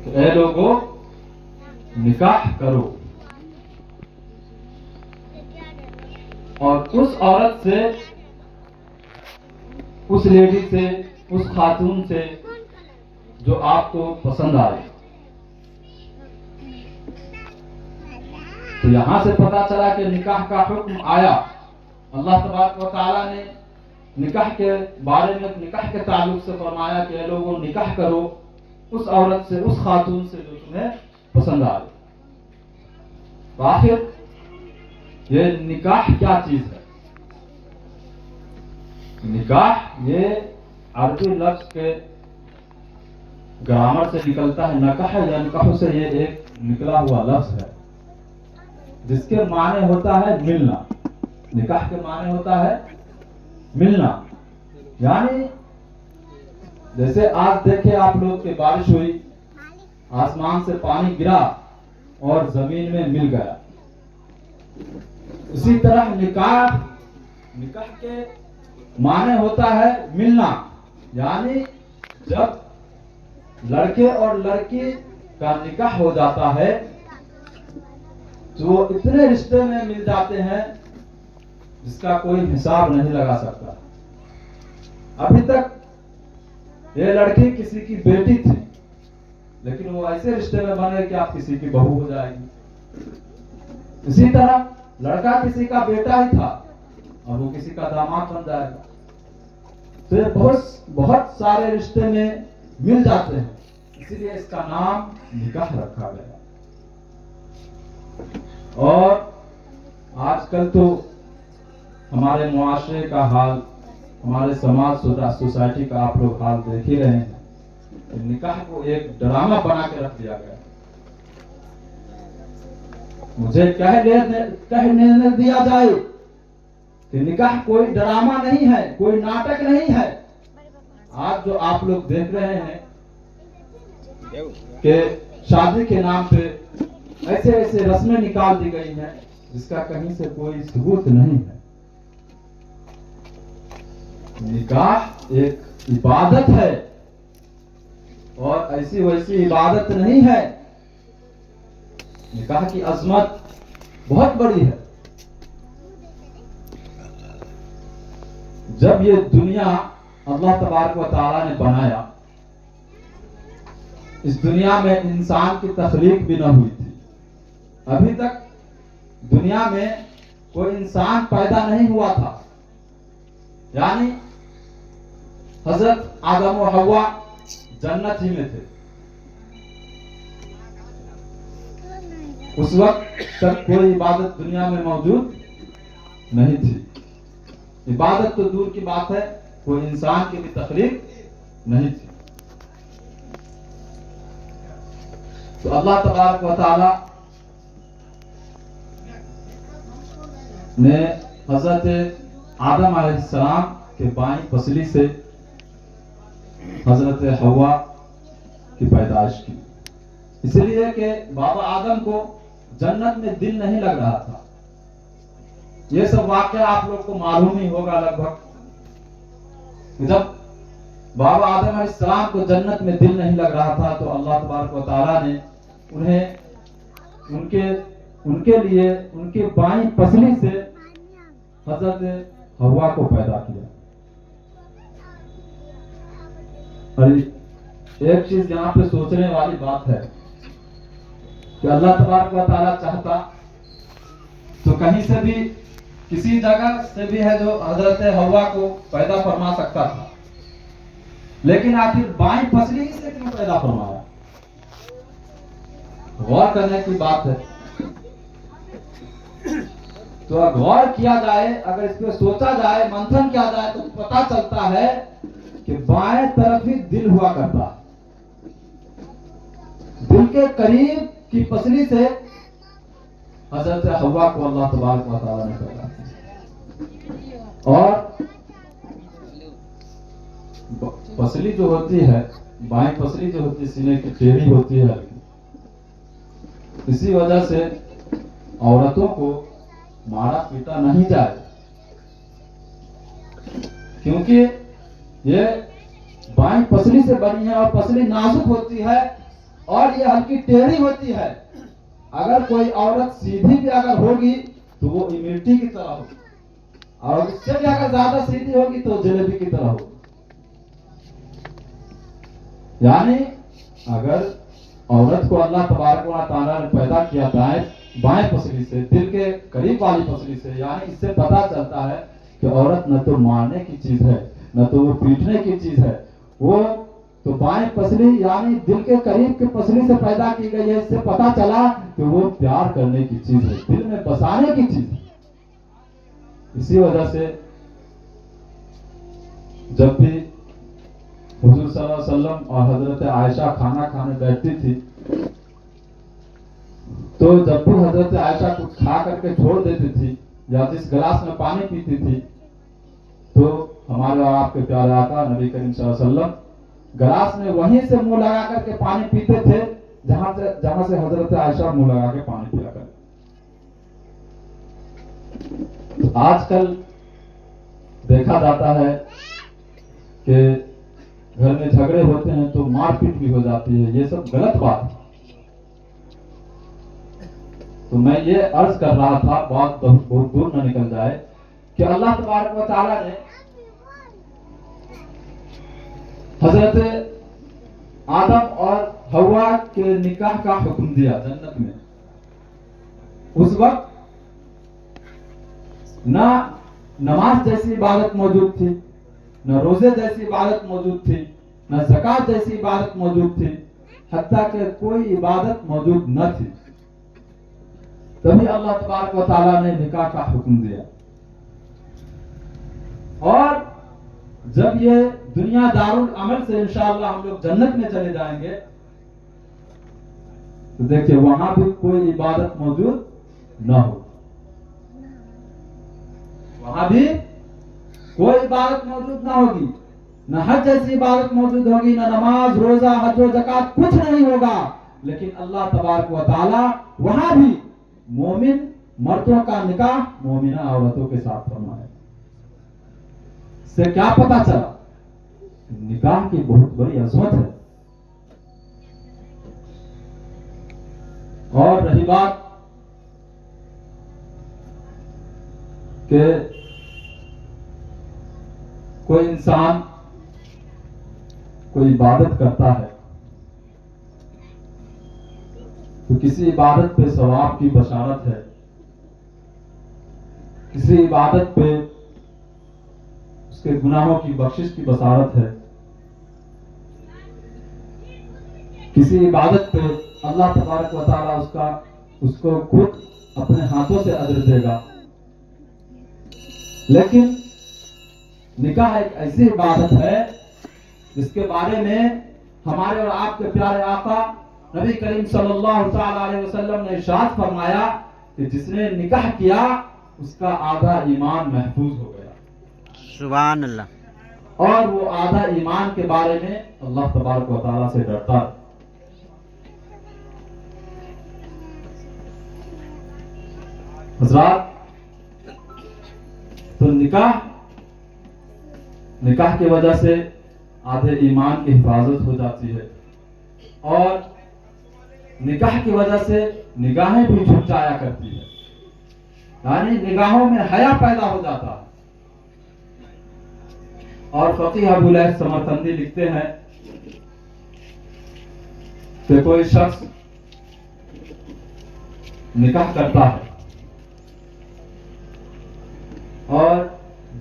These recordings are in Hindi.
तो ए लोगों, निकाह करो और उस औरत से, उस लेडी से, उस खातून से जो आपको पसंद आए। तो यहां से पता चला कि निकाह का हुक्म आया। अल्लाह तबारक व तआला ने निकाह के बारे में, निकाह के ताल्लुक से फरमाया कि लोगों निकाह करो उस औरत से, उस खातून से जो तुम्हें पसंद आए। तो आखिर ये निकाह क्या चीज है? निकाह ये अरबी लफ्ज के ग्रामर से निकलता है। नकाह या निकाह से ये एक निकला हुआ लफ्ज है जिसके माने होता है मिलना। निकाह के माने होता है मिलना। यानी जैसे आज देखे आप लोग के बारिश हुई, आसमान से पानी गिरा और जमीन में मिल गया। इसी तरह निकाह के माने होता है मिलना। यानी जब लड़के और लड़की का निकाह हो जाता है तो वो इतने रिश्ते में मिल जाते हैं जिसका कोई हिसाब नहीं लगा सकता। अभी तक ये लड़की किसी की बेटी थी, लेकिन वो ऐसे रिश्ते में बने कि आप किसी की बहू हो जाएगी। इसी तरह लड़का किसी का बेटा ही था और वो किसी का दामाद बन जाएगा। तो ये बहुत सारे रिश्ते में मिल जाते हैं, इसीलिए इसका नाम निकाह रखा गया। और आजकल तो हमारे मुआशरे का हाल, हमारे समाज सोसाइटी का आप लोग हाल देख ही रहे हैं। निकाह को एक ड्रामा बना के रख दिया गया। मुझे कहने दिया जाए कि निकाह कोई ड्रामा नहीं है, कोई नाटक नहीं है। आज जो आप लोग देख रहे हैं कि शादी के नाम पे ऐसे ऐसे रस्में निकाल दी गई हैं जिसका कहीं से कोई सबूत नहीं है। निकाह एक इबादत है और ऐसी वैसी इबादत नहीं है। निकाह की अजमत बहुत बड़ी है। जब ये दुनिया अल्लाह तबारक व तआला ने बनाया, इस दुनिया में इंसान की तख्लीक भी न हुई थी। अभी तक दुनिया में कोई इंसान पैदा नहीं हुआ था। यानी हजरत आदम और हव्वा जन्नत ही में थे। उस वक्त तक कोई इबादत दुनिया में मौजूद नहीं थी। इबादत तो दूर की बात है, कोई इंसान की भी तख्लीक नहीं थी। तो अल्लाह तबारक व तआला ने हजरत आदम अलैहिस्सलाम के बाईं पसली से हजरत हव्वा की पैदाइश की, इसलिए कि बाबा आदम को जन्नत में दिल नहीं लग रहा था। ये सब वाकया आप लोग को मालूम ही होगा लगभग। जब बाबा आदम अलैहिस्सलाम को जन्नत में दिल नहीं लग रहा था तो अल्लाह तबारक व तआला ने उन्हें उनके लिए उनके बाईं पसली से हजरत हव्वा को पैदा किया। और एक चीज यहाँ पे सोचने वाली बात है कि अल्लाह तबारक व तआला चाहता तो कहीं से भी, किसी जगह से भी है जो हजरत हव्वा को पैदा फरमा सकता था, लेकिन आखिर बाईं पसली से क्यों पैदा फरमाया? गौर करने की बात है। तो गौर किया जाए, अगर इस पर सोचा जाए, मंथन किया जाए तो पता चलता है कि बाएं तरफ ही दिल हुआ करता है। दिल के करीब की पसली से हजरत हव्वा को अल्लाह तबारक व तआला ने पैदा किया। और पसली जो होती है, बाएं पसली जो होती है, सीने की टेढ़ी होती है। इसी वजह से औरतों को मारा पीटा नहीं जाए, क्योंकि ये बाईं पसली से बनी है और पसली नाजुक होती है और ये हल्की टेढ़ी होती है। अगर कोई औरत सीधी भी अगर होगी तो वो इमरती की तरह होगी, और उससे भी अगर ज्यादा सीधी होगी तो जलेबी की तरह होगी। यानी अगर औरत को अल्लाह तबारक व तआला ने पैदा किया बाएं पसली से, दिल के करीब वाली पसली से, यानी इससे पता चलता है कि औरत न तो मारने की चीज है, न तो वो पीटने की चीज है। वो तो बाएं पसली यानी दिल के करीब की पसली से पैदा की गई है। इससे पता चला कि वो प्यार करने की चीज है, दिल में बसाने की चीज है। इसी वजह से जब भी हुजूर सल्लल्लाहु अलैहि वसल्लम और हजरत आयशा खाना खाने बैठती थी, तो जब भी हजरत आयशा कुछ खा करके छोड़ देती थी या जिस गिलास में पानी पीती थी, तो हमारे और आपके प्यारे आका नबी करीम सल्लल्लाहु अलैहि वसल्लम गिलास में वहीं से मुंह लगा करके पानी पीते थे जहां से हजरत आयशा मुंह लगा के पानी पिया कर। तो आजकल देखा जाता है कि घर में झगड़े होते हैं तो मारपीट भी हो जाती है। ये सब गलत बात है। तो मैं ये अर्ज कर रहा था, बहुत दूर न निकल जाए, कि अल्लाह तबारक व तआला ने हजरत आदम और हवा के निकाह का हुक्म दिया जन्नत में। उस वक्त ना नमाज जैसी इबादत मौजूद थी, न रोजे जैसी इबादत मौजूद थी, न ज़कात जैसी इबादत मौजूद थी, हत्ता कि कोई इबादत मौजूद न थी। तभी अल्लाह तबारक व तआला ने निकाह का हुक्म दिया। और जब ये दुनिया दारुल अमल से इंशाअल्लाह हम लोग जन्नत में चले जाएंगे, तो देखिए वहां भी कोई इबादत मौजूद न हो, वहां भी कोई इबादत मौजूद ना होगी, न हज जैसी इबादत मौजूद होगी, न नमाज रोजा हज और ज़कात, कुछ नहीं होगा। लेकिन अल्लाह तबारक व तआला वहां भी मोमिन मर्दों का निकाह मोमिना औरतों के साथ फरमाया। इससे क्या पता चला? निकाह की बहुत बड़ी अजमत है। और रही बात कि कोई इंसान कोई इबादत करता है तो किसी इबादत पे सवाब की बशारत है, किसी इबादत पे उसके गुनाहों की बख्शिश की बशारत है, किसी इबादत पे अल्लाह तबारक व तआला उसको खुद अपने हाथों से अजर देगा। लेकिन निकाह एक ऐसी इबादत है जिसके बारे में हमारे और आपके प्यारे आका नबी करीम सल्लल्लाहु अलैहि वसल्लम ने इरशाद फरमाया कि जिसने निकाह किया उसका आधा ईमान महफूज हो गया। सुभान अल्लाह। और वो आधा ईमान के बारे में अल्लाह तबारक व तआला से डरता है। हज़रात, तो निकाह की वजह से आधे ईमान की हिफाजत हो जाती है, और निकाह की वजह से निगाहें भी झुक जाया करती है, यानी निगाहों में हया पैदा हो जाता है। और फकीह अबू लैथ समरकंदी लिखते हैं कि कोई शख्स निकाह करता है और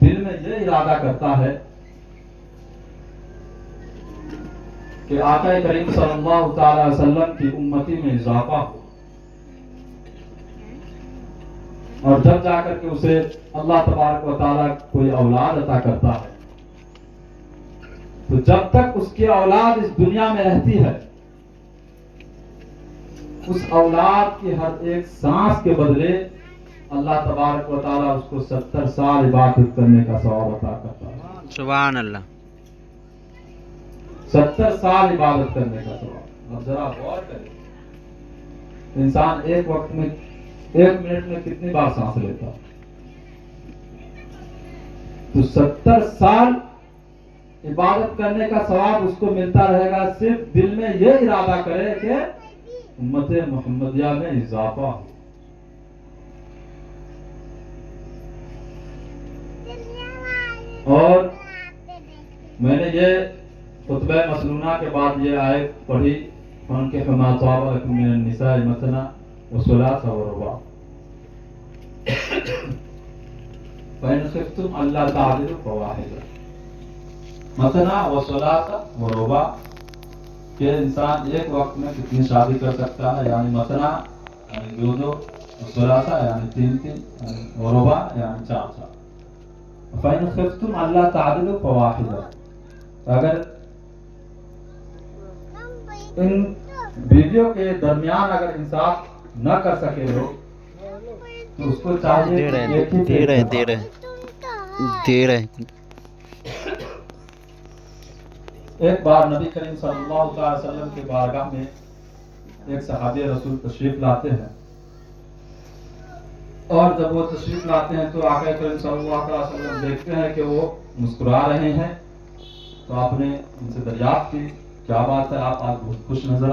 दिल में यह इरादा करता है कि आका करीम सल्लल्लाहु अलैहि वसल्लम की उम्मती में इजाफा हो, और जब जाकर के उसे अल्लाह तबारक व तआला कोई औलाद अता करता है, तो जब तक उसकी औलाद इस दुनिया में रहती है, उस औलाद की हर एक सांस के बदले अल्लाह तबारक व तआला उसको 70 साल इबादत करने का सवाब अता करता है। सुभान अल्लाह। 70 साल इबादत करने का सवाब। अब जरा गौर करें, इंसान एक वक्त में 1 मिनट में कितनी बार सांस लेता? तो 70 साल इबादत करने का सवाब उसको मिलता रहेगा, सिर्फ दिल में ये इरादा करे कि उम्मत मोहम्मदिया में इजाफा हो। और मैंने ये खुतबा मसलूना के बाद ये आयत पढ़ी, उनके निसा मसना व सुलासा व रुबा, फ़इन ख़िफ़्तुम अल्ला तादिलु फ़वाहिदा, मसना व सुलासा व रुबा, कि इंसान एक वक्त में कितनी शादी कर सकता है, यानी मसना यानी दो, सुलासा यानी तीन, और रुबा यानी चार। फ़इन ख़िफ़्तुम अल्ला तादिलु फ़वाहिदा, अगर इन बीवियों के दरमियान अगर इंसाफ न कर सके लोग, तो उसको चाहिए दे रहे एक ही दे रहे दे रहे दे रहे। एक बार नबी करीम सल्लल्लाहु अलैहि वसल्लम के बारगाह में एक सहाबी रसूल तशरीफ लाते हैं, और जब वो तशरीफ लाते हैं तो आका करीम सल्लल्लाहु अलैहि वसल्लम देखते हैं कि वो मुस्कुरा रहे हैं, तो आपने उनसे दरियाफ्त की, क्या बात है, आप आज बहुत खुश नजर